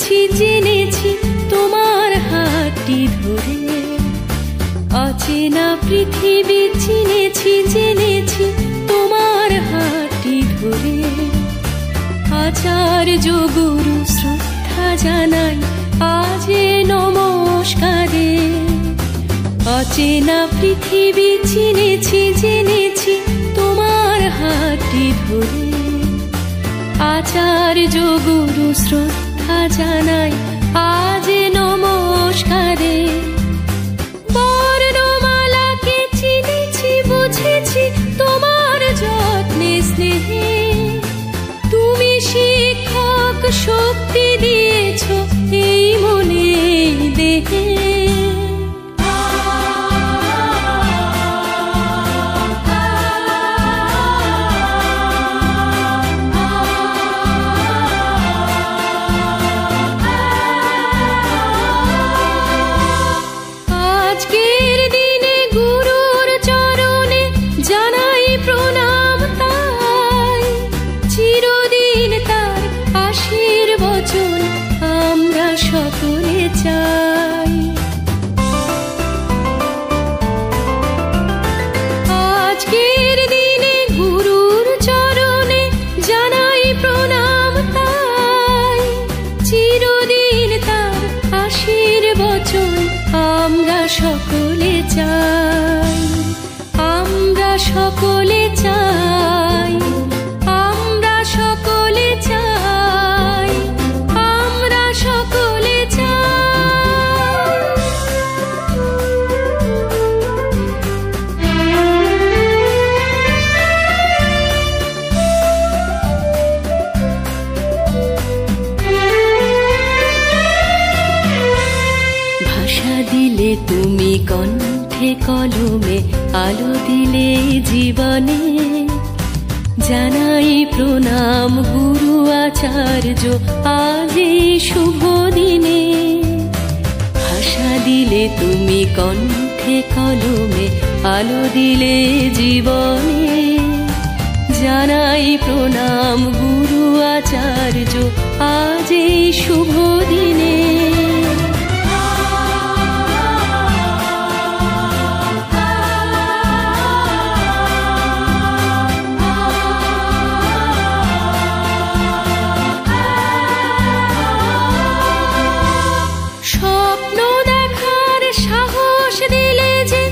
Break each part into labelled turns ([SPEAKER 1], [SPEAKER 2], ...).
[SPEAKER 1] চিনেছি জেনেছি তোমার হাতটি ধরে, অচেনা পৃথিবী চিনেছি জেনেছি তোমার হাতটি ধরে। আচার্য গুরু শ্রদ্ধা জানাই আজ নমস্কারে। অচেনা পৃথিবী চিনেছি জেনেছি তোমার হাতটি ধরে। আচার্য গুরু শ্রদ্ধা জানাই আজ নমস্কারে। বর্ণমালাকে চিনেছি বুঝেছি তোমার যত্নে স্নেহে। তুমি শিক্ষক শক্তি দিয়েছ এই মনে এই দেহে। আজকের দিনে গুরুর চরণে জানাই প্রণাম তাই। চিরদিন তার আশীর্বচন আমরা সকলে চাই। আজকের দিনে গুরুর চরণে জানাই প্রণাম তাই। চিরদিন তার আশীর্বচন আমরা সকলে চাই। আমরা সকলে চাই। আমরা সকলে চাই। আমরা সকলে চাই। ভাষা দিলে তুমি কণ্ঠে কলমে, আলো দিলে জীবনে। জানাই প্রণাম গুরু আচার্য আজ এই শুভ দিনে। ভাষা দিলে তুমি কণ্ঠে কলমে, আলো দিলে জীবনে। জানাই প্রণাম গুরু আচার্য আজ এই শুভ দিনে। স্বপ্ন দেখার সাহস দিলে যে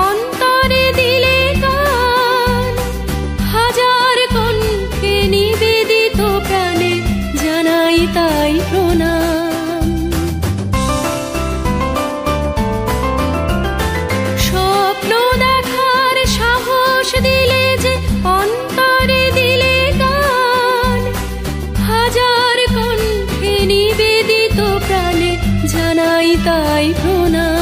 [SPEAKER 1] অন্তরে দিলে গান। হাজার কণ্ঠে নিবেদিত প্রাণে জানাই তাই প্রণাম। স্বপ্ন দেখার সাহস দিলে যে অন্তরে দিলে গান। হাজার কণ্ঠে নিবেদিত প্রাণে জানাই তাই প্রণাম।